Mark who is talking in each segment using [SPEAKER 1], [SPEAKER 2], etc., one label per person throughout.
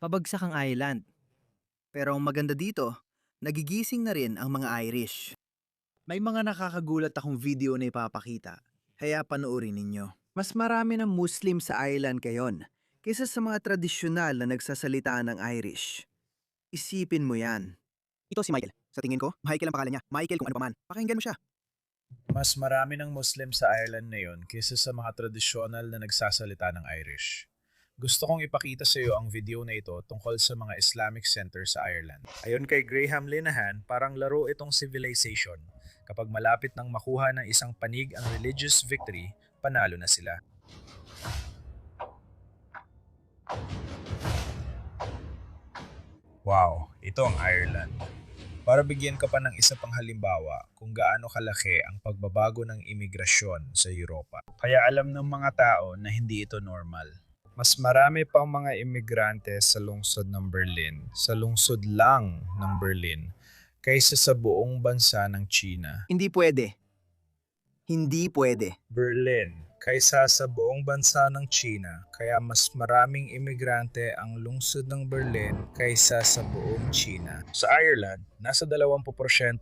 [SPEAKER 1] Pabagsak ang island. Pero ang maganda dito, nagigising na rin ang mga Irish. May mga nakakagulat akong video na ipapakita, kaya panoorin ninyo. Mas marami ng Muslim sa island ngayon kaysa sa mga tradisyonal na nagsasalita ng Irish. Isipin mo yan. Ito si Michael. Sa tingin ko, Michael ang pangalan niya. Michael kung ano pa man. Pakinggan mo siya.
[SPEAKER 2] Mas marami ng Muslim sa Ireland ngayon kaysa sa mga tradisyonal na nagsasalita ng Irish. Gusto kong ipakita sa iyo ang video na ito tungkol sa mga Islamic center sa Ireland. Ayon kay Graham Linehan, parang laro itong civilization. Kapag malapit nang makuha ng isang panig ang religious victory, panalo na sila. Wow, ito ang Ireland. Para bigyan ka pa ng isa pang halimbawa kung gaano kalaki ang pagbabago ng imigrasyon sa Europa. Kaya alam ng mga tao na hindi ito normal. Mas marami pang mga imigrante sa lungsod ng Berlin, sa lungsod lang ng Berlin, kaysa sa buong bansa ng China.
[SPEAKER 1] Hindi pwede. Hindi pwede.
[SPEAKER 2] Berlin, kaysa sa buong bansa ng China, kaya mas maraming imigrante ang lungsod ng Berlin kaysa sa buong China. Sa Ireland, nasa 20%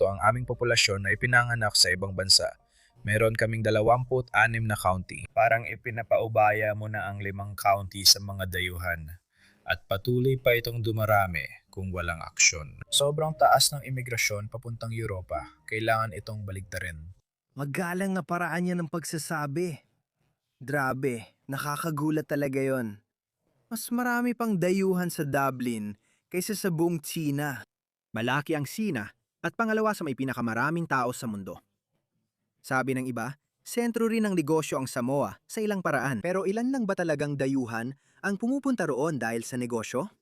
[SPEAKER 2] ang aming populasyon na ipinanganak sa ibang bansa. Meron kaming 26 na county. Parang ipinapaubaya mo na ang 5 county sa mga dayuhan. At patuloy pa itong dumarami kung walang aksyon. Sobrang taas ng imigrasyon papuntang Europa. Kailangan itong baligtarin.
[SPEAKER 1] Magalang na paraan yan ng pagsasabi. Grabe, nakakagulat talaga yon. Mas marami pang dayuhan sa Dublin kaysa sa buong China. Malaki ang Sina at pangalawa sa may pinakamaraming tao sa mundo. Sabi ng iba, sentro rin ng negosyo ang Samoa sa ilang paraan. Pero ilan lang ba talagang dayuhan ang pumupunta roon dahil sa negosyo?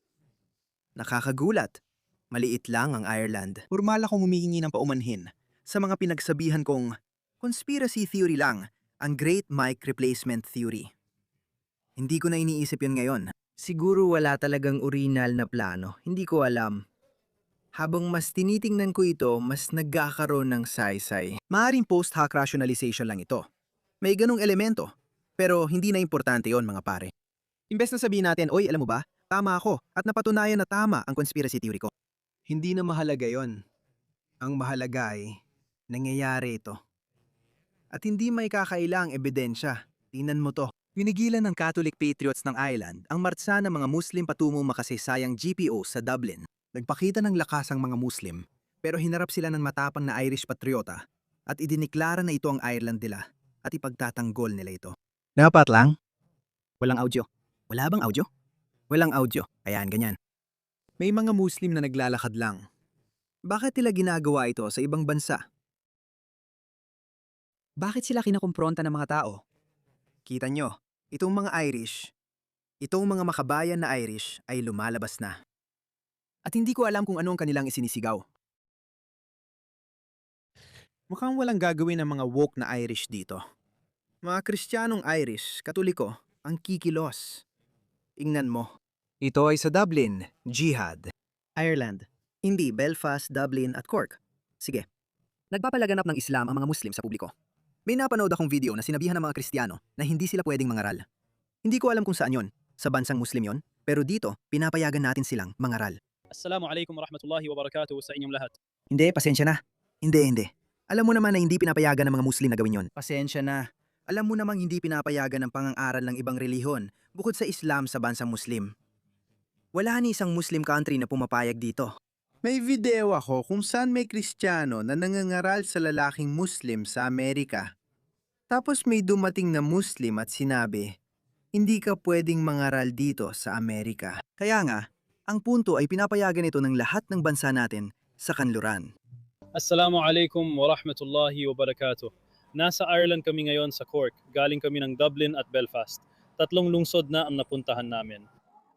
[SPEAKER 1] Nakakagulat. Maliit lang ang Ireland. Formal akong humihingi ng paumanhin sa mga pinagsabihan kong conspiracy theory lang ang Great Mike Replacement Theory. Hindi ko na iniisip yun ngayon. Siguro wala talagang original na plano. Hindi ko alam. Habang mas tinitingnan ko ito, mas nagkakaroon ng saysay. Maaring post-hoc rationalization lang ito. May ganong elemento. Pero hindi na importante yon mga pare. Imbes na sabihin natin, oy, alam mo ba, tama ako at napatunayan na tama ang conspiracy theory ko. Hindi na mahalaga yon. Ang mahalaga ay, nangyayari ito. At hindi may kakailang ebidensya. Tingnan mo to. Pinigilan ng Catholic Patriots ng Ireland ang martsa ng mga Muslim patungong makasaysayang GPO sa Dublin. Nagpakita ng lakas ang mga Muslim, pero hinarap sila ng matapang na Irish patriota at idiniklara na ito ang Ireland nila at ipagtatanggol nila ito. Dapat lang? Walang audio. Wala bang audio? Walang audio. Ayan, ganyan. May mga Muslim na naglalakad lang. Bakit nila ginagawa ito sa ibang bansa? Bakit sila kinakumpronta ng mga tao? Kita nyo, itong mga Irish, itong mga makabayan na Irish ay lumalabas na. At hindi ko alam kung ano ang kanilang isinisigaw. Mukhang walang gagawin ng mga woke na Irish dito. Mga Kristiyanong Irish, Katoliko, ang kikilos. Ingnan mo. Ito ay sa Dublin, Jihad. Ireland. Hindi, Belfast, Dublin at Cork. Sige. Nagpapalaganap ng Islam ang mga Muslim sa publiko. May napanood akong video na sinabihan ng mga Kristiyano na hindi sila pwedeng mangaral. Hindi ko alam kung saan yon, sa bansang Muslim yon, pero dito, pinapayagan natin silang mangaral.
[SPEAKER 3] Assalamualaikum warahmatullahi wabarakatuh sa inyong lahat.
[SPEAKER 1] Hindi, pasensya na. Hindi. Alam mo naman na hindi pinapayagan ng mga Muslim na gawin yon. Pasensya na. Alam mo namang hindi pinapayagan ng pang-aaral ng ibang relihon bukod sa Islam sa bansang Muslim. Wala ni isang Muslim country na pumapayag dito. May video ako kung saan may Kristiyano na nangangaral sa lalaking Muslim sa Amerika. Tapos may dumating na Muslim at sinabi, hindi ka pwedeng mangaral dito sa Amerika. Kaya nga, ang punto ay pinapayagan ito ng lahat ng bansa natin sa kanluran.
[SPEAKER 3] Assalamualaikum warahmatullahi wabarakatuh. Nasa Ireland kami ngayon sa Cork. Galing kami ng Dublin at Belfast. 3 lungsod na ang napuntahan namin.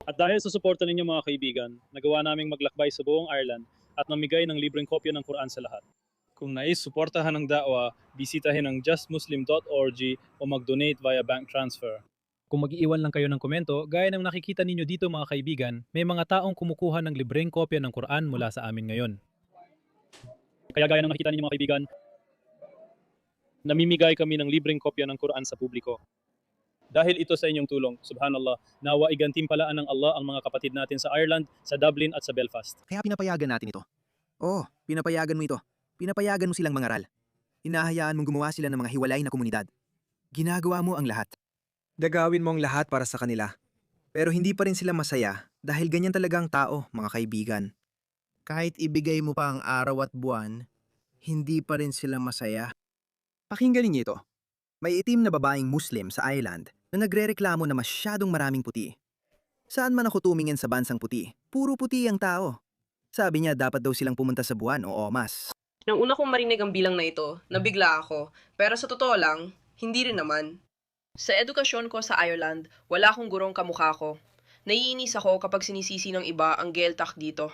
[SPEAKER 3] At dahil sa suporta ninyo mga kaibigan, nagawa naming maglakbay sa buong Ireland at mamigay ng libreng kopya ng Quran sa lahat. Kung nais suportahan ng da'wa, bisitahin ang justmuslim.org o mag-donate via bank transfer. Kung mag-iwan lang kayo ng komento, gaya ng nakikita ninyo dito mga kaibigan, may mga taong kumukuha ng libreng kopya ng Quran mula sa amin ngayon. Kaya gaya ng nakikita ninyo mga kaibigan, namimigay kami ng libreng kopya ng Quran sa publiko. Dahil ito sa inyong tulong, subhanallah, nawa igantimpalaan ng Allah ang mga kapatid natin sa Ireland, sa Dublin at sa Belfast.
[SPEAKER 4] Kaya pinapayagan natin ito. Oo, pinapayagan mo ito. Pinapayagan mo silang mangaral. Hinahayaan mong gumawa sila ng mga hiwalay na komunidad. Ginagawa mo ang lahat. Gagawin mo ang lahat para sa kanila. Pero hindi pa rin sila masaya dahil ganyan talaga ang tao, mga kaibigan.
[SPEAKER 1] Kahit ibigay mo pa ang araw at buwan, hindi pa rin sila masaya.
[SPEAKER 4] Pakinggan ninyo ito. May itim na babaeng Muslim sa Ireland na nagrereklamo na masyadong maraming puti. Saan man ako tumingin sa bansang puti, puro puti ang tao. Sabi niya dapat daw silang pumunta sa buwan o omas.
[SPEAKER 5] Nang una kong marinig ang bilang na ito, nabigla ako. Pero sa totoo lang, hindi rin naman. Sa edukasyon ko sa Ireland, wala akong gurong kamukha ko. Naiinis ako kapag sinisisi ng iba ang Gaeltacht dito.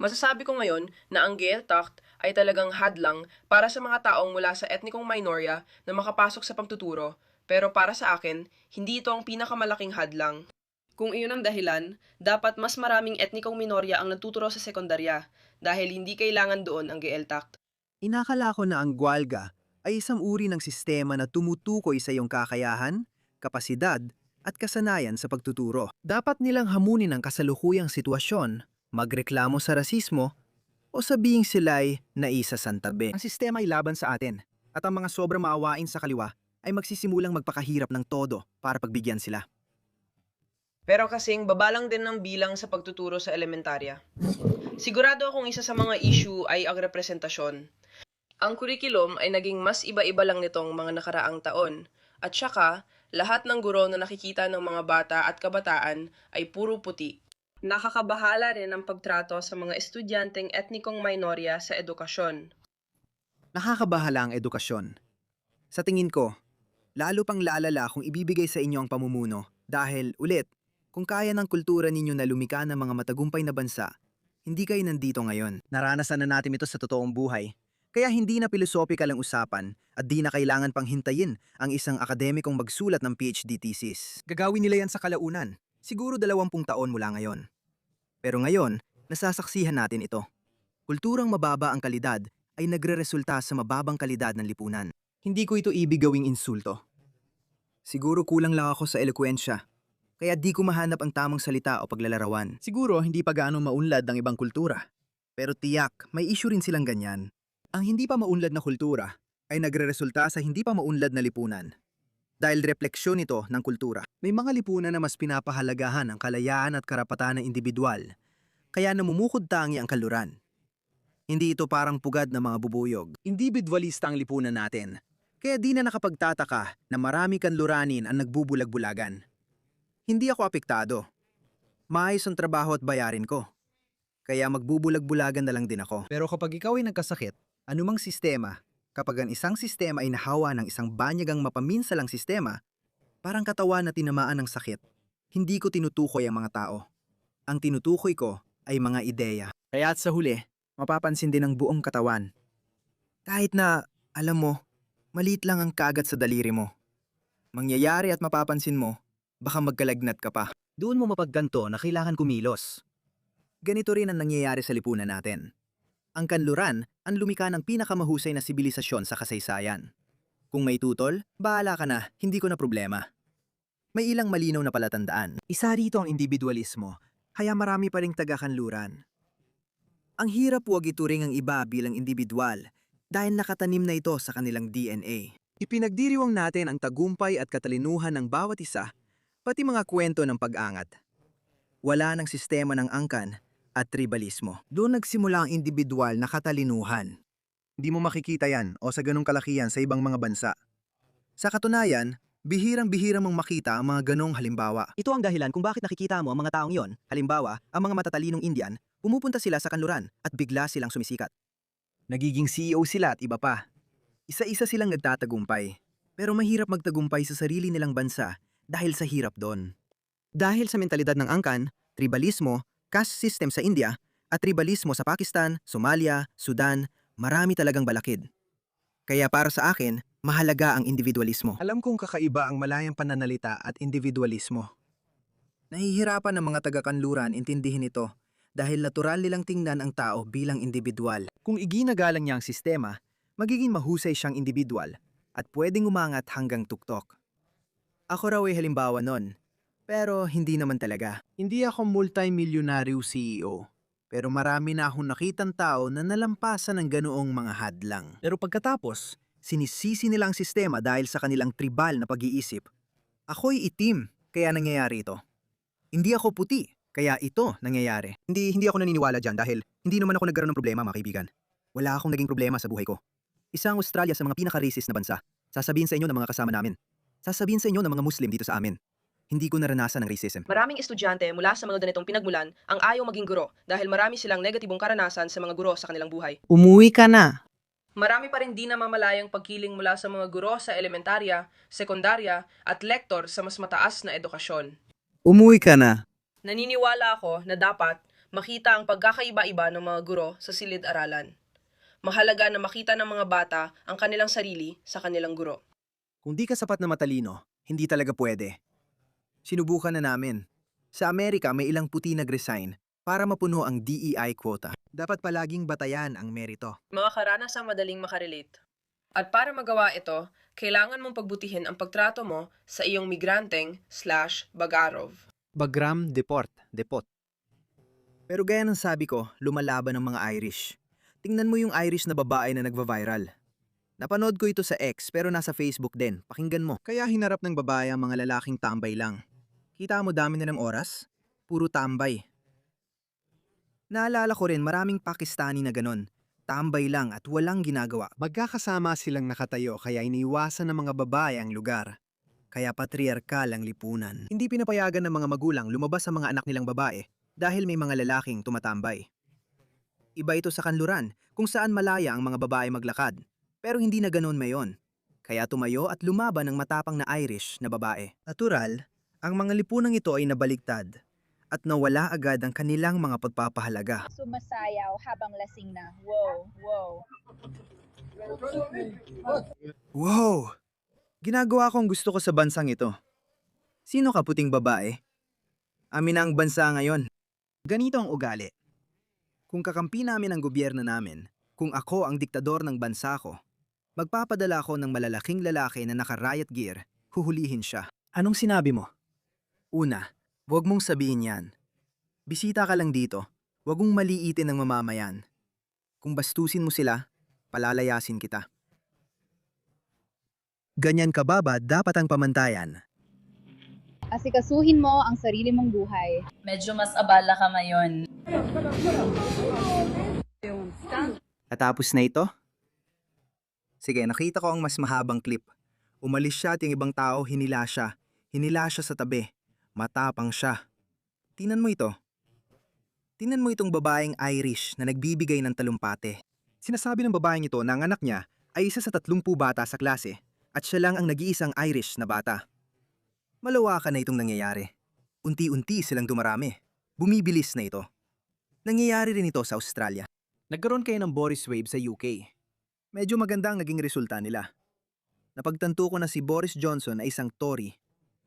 [SPEAKER 5] Masasabi ko ngayon na ang Gaeltacht ay talagang hadlang para sa mga taong mula sa etnikong minorya na makapasok sa pagtuturo, pero para sa akin, hindi ito ang pinakamalaking hadlang. Kung iyon ang dahilan, dapat mas maraming etnikong minorya ang nagtuturo sa sekundarya dahil hindi kailangan doon ang Gaeltacht.
[SPEAKER 4] Inakala ko na ang gwalga ay isang uri ng sistema na tumutukoy sa iyong kakayahan, kapasidad, at kasanayan sa pagtuturo.
[SPEAKER 1] Dapat nilang hamunin ang kasalukuyang sitwasyon, magreklamo sa rasismo, o sabihing sila'y naisasantabi.
[SPEAKER 4] Ang sistema ay laban sa atin, at ang mga sobrang maawain sa kaliwa ay magsisimulang magpakahirap ng todo para pagbigyan sila.
[SPEAKER 5] Pero kasing babalang din ng bilang sa pagtuturo sa elementarya. Sigurado akong isa sa mga issue ay ang representasyon. Ang curriculum ay naging mas iba-iba lang nitong mga nakaraang taon. At saka, lahat ng guro na nakikita ng mga bata at kabataan ay puro puti. Nakakabahala rin ang pagtrato sa mga estudyanteng etnikong minorya sa edukasyon.
[SPEAKER 4] Nakakabahala ang edukasyon. Sa tingin ko, lalo pang laalala kung ibibigay sa inyo ang pamumuno dahil, ulit, kung kaya ng kultura ninyo na lumika ng mga matagumpay na bansa, hindi kayo nandito ngayon. Naranasan na natin ito sa totoong buhay. Kaya hindi na pilosopikal ang usapan at di na kailangan pang hintayin ang isang akademikong magsulat ng PhD thesis. Gagawin nila yan sa kalaunan. Siguro 20 taon mula ngayon. Pero ngayon, nasasaksihan natin ito. Kulturang mababa ang kalidad ay nagreresulta sa mababang kalidad ng lipunan. Hindi ko ito ibig gawing insulto. Siguro kulang lang ako sa elokwensya, kaya di ko mahanap ang tamang salita o paglalarawan. Siguro hindi pa gaano maunlad ng ibang kultura. Pero tiyak, may issue rin silang ganyan. Ang hindi pa maunlad na kultura ay nagreresulta sa hindi pa maunlad na lipunan. Dahil refleksyon ito ng kultura. May mga lipunan na mas pinapahalagahan ang kalayaan at karapatan ng individual, kaya namumukod tangi ang kanluran. Hindi ito parang pugad na mga bubuyog. Individualista ang lipunan natin, kaya di na nakapagtataka na marami kanluranin ang nagbubulag-bulagan. Hindi ako apektado. Maayos ang trabaho at bayarin ko. Kaya magbubulag-bulagan na lang din ako. Pero kapag ikaw ay nagkasakit, anumang sistema, kapag ang isang sistema ay nahawa ng isang banyagang mapaminsalang sistema, parang katawan na tinamaan ng sakit, hindi ko tinutukoy ang mga tao. Ang tinutukoy ko ay mga ideya. Kaya't sa huli, mapapansin din ang buong katawan. Kahit na, alam mo, maliit lang ang kagat sa daliri mo. Mangyayari at mapapansin mo, baka magkalagnat ka pa. Doon mo mapagganto na kailangan kumilos. Ganito rin ang nangyayari sa lipunan natin. Ang kanluran ang lumika ng pinakamahusay na sibilisasyon sa kasaysayan. Kung may tutol, bahala ka na, hindi ko na problema. May ilang malinaw na palatandaan. Isa rito ang individualismo, kaya marami pa ring taga-kanluran. Ang hirap huwag ituring ang iba bilang individual dahil nakatanim na ito sa kanilang DNA. Ipinagdiriwang natin ang tagumpay at katalinuhan ng bawat isa, pati mga kwento ng pag-angat. Wala ng sistema ng angkan at tribalismo. Doon nagsimula ang individual na katalinuhan. Hindi mo makikita yan o sa ganong kalakihan sa ibang mga bansa. Sa katunayan, bihirang-bihirang mong makita ang mga ganong halimbawa. Ito ang dahilan kung bakit nakikita mo ang mga taong yon, halimbawa, ang mga matatalinong Indian, pumupunta sila sa kanluran at bigla silang sumisikat. Nagiging CEO sila at iba pa. Isa-isa silang nagtatagumpay. Pero mahirap magtagumpay sa sarili nilang bansa dahil sa hirap doon. Dahil sa mentalidad ng angkan, tribalismo, caste system sa India, at tribalismo sa Pakistan, Somalia, Sudan, marami talagang balakid. Kaya para sa akin, mahalaga ang individualismo. Alam kong kakaiba ang malayang pananalita at individualismo. Nahihirapan ng mga taga-kanluran intindihin ito dahil natural nilang tingnan ang tao bilang individual. Kung iginagalang niya ang sistema, magiging mahusay siyang individual at pwedeng umangat hanggang tuktok. Ako raw ay halimbawa nun. Pero hindi naman talaga. Hindi ako multimillionaire CEO. Pero marami na akong nakitang tao na nalampasan ng ganoong mga hadlang. Pero pagkatapos, sinisisi nila ang sistema dahil sa kanilang tribal na pag-iisip. Ako'y itim, kaya nangyayari ito. Hindi ako puti, kaya ito nangyayari. Hindi ako naniniwala dyan dahil hindi naman ako nagkaroon ng problema, mga kaibigan. Wala akong naging problema sa buhay ko. Isang Australia sa mga pinaka-racist na bansa. Sasabihin sa inyo ng mga kasama namin. Sasabihin sa inyo ng mga Muslim dito sa amin. Hindi ko naranasan ng racism.
[SPEAKER 5] Maraming estudyante mula sa mga ganitong pinagmulan ang ayaw maging guro dahil marami silang negatibong karanasan sa mga guro sa kanilang buhay.
[SPEAKER 1] Umuwi ka na.
[SPEAKER 5] Marami pa rin di namamalayang pagkiling mula sa mga guro sa elementarya, sekundarya at lektor sa mas mataas na edukasyon.
[SPEAKER 1] Umuwi ka na.
[SPEAKER 5] Naniniwala ako na dapat makita ang pagkakaiba-iba ng mga guro sa silid-aralan. Mahalaga na makita ng mga bata ang kanilang sarili sa kanilang guro.
[SPEAKER 4] Kung di ka sapat na matalino, hindi talaga pwede. Sinubukan na namin. Sa Amerika may ilang puti nag-resign para mapuno ang DEI quota. Dapat palaging batayan ang merito.
[SPEAKER 5] Mga karanasang madaling makarelate. At para magawa ito, kailangan mong pagbutihin ang pagtrato mo sa iyong migranteng/Bagarov.
[SPEAKER 4] Bagram depot. Pero gaya ng sabi ko, lumalaban ang mga Irish. Tingnan mo yung Irish na babae na nagva-viral. Napanood ko ito sa X pero nasa Facebook din. Pakinggan mo. Kaya hinarap ng babae ang mga lalaking tambay lang. Kita mo dami na ng oras? Puro tambay. Naalala ko rin maraming Pakistani na ganon. Tambay lang at walang ginagawa. Magkakasama silang nakatayo kaya iniwasan ng mga babae ang lugar. Kaya patriarkal ang lipunan. Hindi pinapayagan ng mga magulang lumabas sa mga anak nilang babae dahil may mga lalaking tumatambay. Iba ito sa kanluran kung saan malaya ang mga babae maglakad. Pero hindi na ganon mayon. Kaya tumayo at lumaban ang matapang na Irish na babae. Natural, ang mga lipunang ito ay nabaligtad at nawala agad ang kanilang mga pagpapahalaga.
[SPEAKER 6] Sumasayaw habang lasing na. Wow, wow.
[SPEAKER 4] Wow! Ginagawa ko ang gusto ko sa bansang ito. Sino ka, puting babae? Amin na ang bansa ngayon. Ganito ang ugali. Kung kakampi namin ang gobyerno namin, kung ako ang diktador ng bansa ko, magpapadala ako ng malalaking lalaki na naka-riot gear, huhulihin siya. Anong sinabi mo? Una, huwag mong sabihin yan. Bisita ka lang dito, huwag mong maliitin ng mamamayan. Kung bastusin mo sila, palalayasin kita. Ganyan kababa dapat ang pamantayan.
[SPEAKER 6] Asikasuhin mo ang sarili mong buhay.
[SPEAKER 7] Medyo mas abala ka ngayon.
[SPEAKER 4] Natapos na ito? Sige, nakita ko ang mas mahabang clip. Umalis siya at yung ibang tao hinila siya. Hinila siya sa tabi. Matapang siya. Tingnan mo ito. Tingnan mo itong babaeng Irish na nagbibigay ng talumpate. Sinasabi ng babaeng ito na ang anak niya ay isa sa 30 bata sa klase at siya lang ang nag-iisang Irish na bata. Malawakan na itong nangyayari. Unti-unti silang dumarami. Bumibilis na ito. Nangyayari rin ito sa Australia. Nagkaroon kayo ng Boris wave sa UK. Medyo maganda ang naging resulta nila. Napagtanto ko na si Boris Johnson ay isang Tory,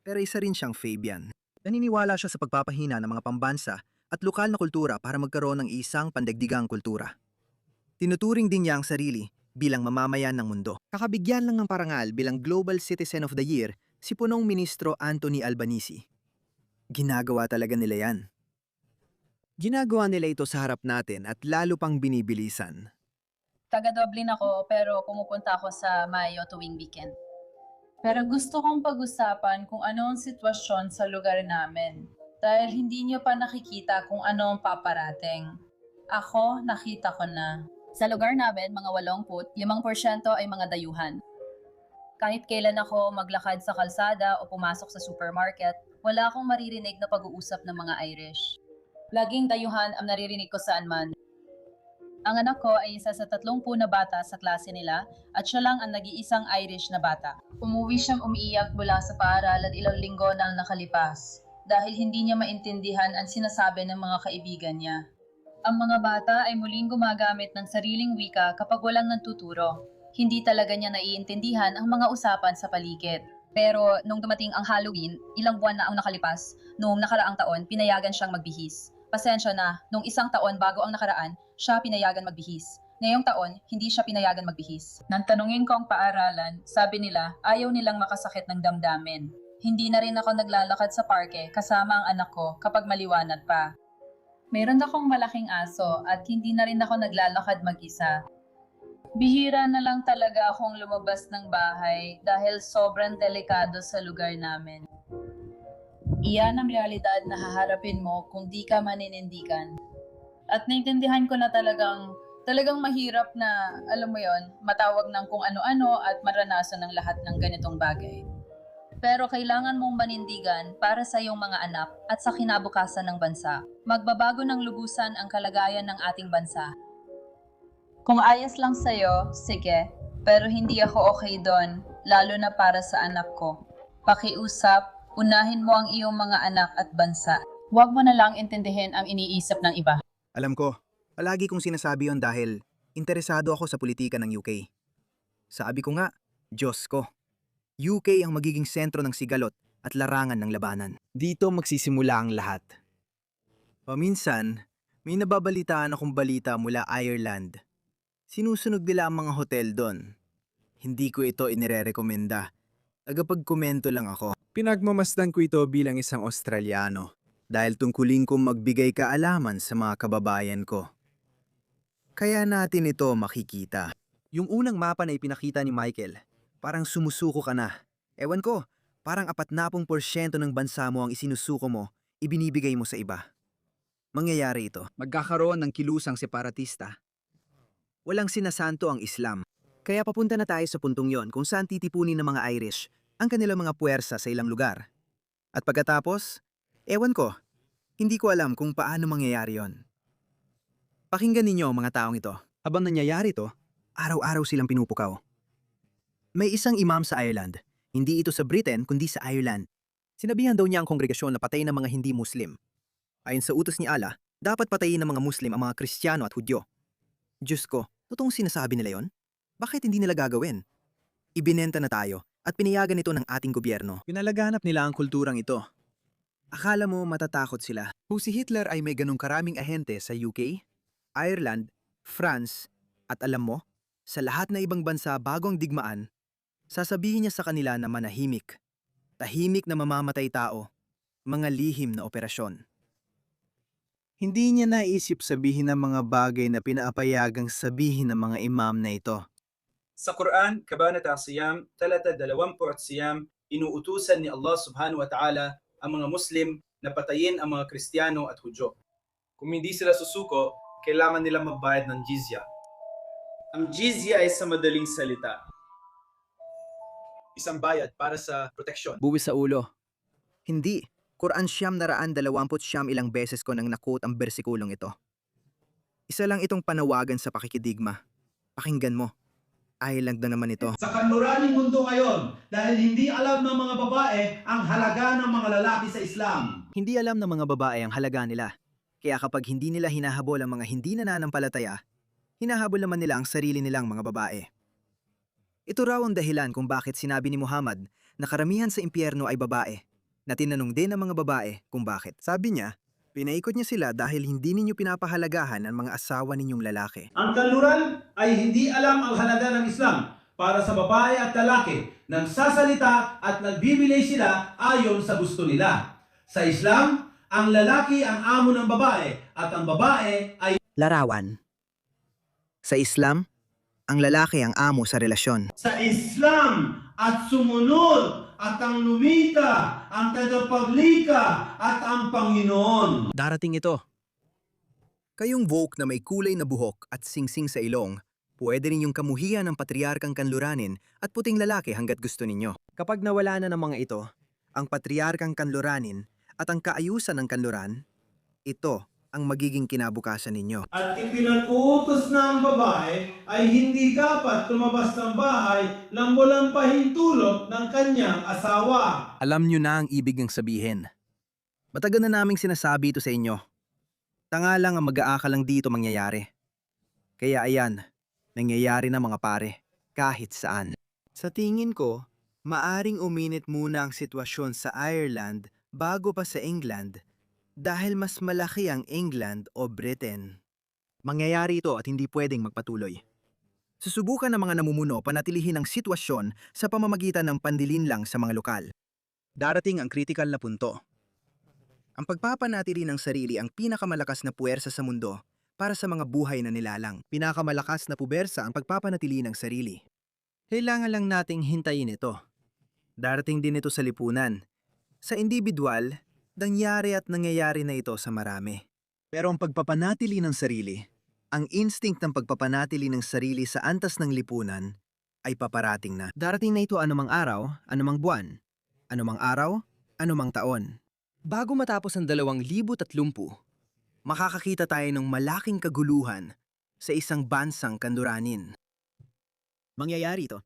[SPEAKER 4] pero isa rin siyang Fabian. Naniniwala siya sa pagpapahina ng mga pambansa at lokal na kultura para magkaroon ng isang pandagdigang kultura. Tinuturing din niya ang sarili bilang mamamayan ng mundo. Kakabigyan lang ng parangal bilang Global Citizen of the Year si punong ministro Anthony Albanese. Ginagawa talaga nila yan. Ginagawa nila ito sa harap natin at lalo pang binibilisan.
[SPEAKER 7] Taga Dublin ako pero pumupunta ako sa Mayo tuwing weekend. Pero gusto kong pag-usapan kung ano ang sitwasyon sa lugar namin. Dahil hindi niyo pa nakikita kung ano ang paparating. Ako, nakita ko na. Sa lugar namin, mga 85% ay mga dayuhan. Kahit kailan ako maglakad sa kalsada o pumasok sa supermarket, wala akong maririnig na pag-uusap ng mga Irish. Laging dayuhan ang naririnig ko saan man. Ang anak ko ay isa sa 30 na bata sa klase nila at siya lang ang nag-iisang Irish na bata. Umuwi siyang umiiyak mula sa paaralan ilang linggo na ang nakalipas dahil hindi niya maintindihan ang sinasabi ng mga kaibigan niya. Ang mga bata ay muling gumagamit ng sariling wika kapag walang nagtuturo. Hindi talaga niya naiintindihan ang mga usapan sa paligid. Pero nung dumating ang Halloween, ilang buwan na ang nakalipas, noong nakaraang taon, pinayagan siyang magbihis. Pasensya na, nung isang taon bago ang nakaraan, siya pinayagan magbihis. Ngayong taon, hindi siya pinayagan magbihis. Nang tanungin ko ang paaralan, sabi nila, ayaw nilang makasakit ng damdamin. Hindi na rin ako naglalakad sa parke kasama ang anak ko kapag maliwanag pa. Meron akong malaking aso at hindi na rin ako naglalakad mag-isa. Bihira na lang talaga akong lumabas ng bahay dahil sobrang delikado sa lugar namin. Iyan ang realidad na haharapin mo kung di ka maninindigan. At naintindihan ko na talagang mahirap na, alam mo yon, matawag ng kung ano-ano at maranasan ng lahat ng ganitong bagay. Pero kailangan mong manindigan para sa iyong mga anak at sa kinabukasan ng bansa. Magbabago ng lubusan ang kalagayan ng ating bansa. Kung ayos lang sa'yo, sige. Pero hindi ako okay doon, lalo na para sa anak ko. Pakiusap, unahin mo ang iyong mga anak at bansa. Huwag mo na lang intindihin ang iniisip ng iba.
[SPEAKER 4] Alam ko, palagi kong sinasabi yon dahil interesado ako sa politika ng UK. Sabi ko nga, Diyos ko. UK ang magiging sentro ng sigalot at larangan ng labanan. Dito magsisimula ang lahat. Paminsan, may nababalitaan akong balita mula Ireland. Sinusunog nila ang mga hotel doon. Hindi ko ito inirerekomenda. Tagapagkomento lang ako. Pinagmamasdan ko ito bilang isang Australiano dahil tungkulin kong magbigay kaalaman sa mga kababayan ko. Kaya natin ito makikita. Yung unang mapa na ipinakita ni Michael, parang sumusuko ka na. Ewan ko, parang 40% ng bansa mo ang isinusuko mo, ibinibigay mo sa iba. Mangyayari ito. Magkakaroon ng kilusang separatista. Walang sinasanto ang Islam. Kaya papunta na tayo sa puntong yon kung saan titipunin ng mga Irish ang kanilang mga puwersa sa ilang lugar. At pagkatapos, ewan ko, hindi ko alam kung paano mangyayari yon. Pakinggan ninyo ang mga taong ito. Habang nangyayari ito, araw-araw silang pinupukaw. May isang imam sa Ireland. Hindi ito sa Britain kundi sa Ireland. Sinabihan daw niya ang kongregasyon na patayin ng mga hindi Muslim. Ayon sa utos ni Allah, dapat patayin ng mga Muslim ang mga Kristiyano at Hudyo. Diyos ko, totoong sinasabi nila yon? Bakit hindi nila gagawin? Ibinenta na tayo at pinayagan ito ng ating gobyerno. Pinalaganap nila ang kulturang ito. Akala mo matatakot sila. Kung si Hitler ay may ganong karaming ahente sa UK, Ireland, France, at alam mo, sa lahat na ibang bansa bago ang digmaan, sasabihin niya sa kanila na manahimik. Tahimik na mamamatay tao, mga lihim na operasyon. Hindi niya naisip sabihin ang mga bagay na pinaapayagang sabihin ng mga imam na ito.
[SPEAKER 8] Sa Quran, Kabanata Siyam, talata 20 Siyam, inuutusan ni Allah subhanahu wa ta'ala ang mga Muslim na patayin ang mga Kristiyano at Hudyo. Kung hindi sila susuko, kailangan nila magbayad ng jizya. Ang jizya ay sa madaling salita isang bayad para sa proteksyon.
[SPEAKER 4] Buwis sa ulo. Hindi. Quran Siyam 129 ilang beses ko nang nakot ang bersikulong ito. Isa lang itong panawagan sa pakikidigma. Pakinggan mo. Ireland na naman ito.
[SPEAKER 9] Sa kanluraning mundo ngayon, dahil hindi alam ng mga babae ang halaga ng mga lalaki sa Islam.
[SPEAKER 4] Hindi alam ng mga babae ang halaga nila. Kaya kapag hindi nila hinahabol ang mga hindi nananampalataya, hinahabol naman nila ang sarili nilang mga babae. Ito raw ang dahilan kung bakit sinabi ni Muhammad na karamihan sa impyerno ay babae, na tinanong din ng mga babae kung bakit. Sabi niya, pinaikot niya sila dahil hindi ninyo pinapahalagahan ang mga asawa ninyong lalaki.
[SPEAKER 9] Ang kanluran ay hindi alam ang halaga ng Islam para sa babae at lalaki nang sasalita at nagbibigay sila ayon sa gusto nila. Sa Islam, ang lalaki ang amo ng babae at ang babae ay
[SPEAKER 4] Larawan. Sa Islam, ang lalaki ang amo sa relasyon.
[SPEAKER 9] sa Islam at sumunod at ang lumita, ang tagapaglika at ang Panginoon.
[SPEAKER 4] Darating ito. Kayong woke na may kulay na buhok at singsing sa ilong, pwede rin yung kamuhian ng patriarkang kanluranin at puting lalaki hanggat gusto ninyo. Kapag nawala na ng mga ito, ang patriarkang kanluranin at ang kaayusan ng kanluran, ito ang magiging kinabukasan ninyo.
[SPEAKER 9] At ipinag-uutos na ang babae ay hindi dapat lumabas ng bahay nang walang pahintulot ng kanyang asawa.
[SPEAKER 4] Alam nyo na ang ibig ng sabihin. Matagal na naming sinasabi ito sa inyo. Tanga lang ang mag-aakalang dito mangyayari. Kaya ayan, nangyayari na mga pare, kahit saan. Sa tingin ko, maaring uminit muna ang sitwasyon sa Ireland bago pa sa England dahil mas malaki ang England o Britain. Mangyayari ito at hindi pwedeng magpatuloy. Susubukan ng mga namumuno panatilihin ang sitwasyon sa pamamagitan ng pandilinlang sa mga lokal. Darating ang kritikal na punto. Ang pagpapanatili ng sarili ang pinakamalakas na puwersa sa mundo para sa mga buhay na nilalang. Pinakamalakas na puwersa ang pagpapanatili ng sarili. Kailangan lang nating hintayin ito. Darating din ito sa lipunan. Sa individual, nangyayari na ito sa marami. Pero ang pagpapanatili ng sarili, ang instinct ng pagpapanatili ng sarili sa antas ng lipunan, ay paparating na. Darating na ito anumang araw, anumang buwan, anumang araw, anumang taon. Bago matapos ang 2030, makakakita tayo ng malaking kaguluhan sa isang bansang kanduranin. Mangyayari ito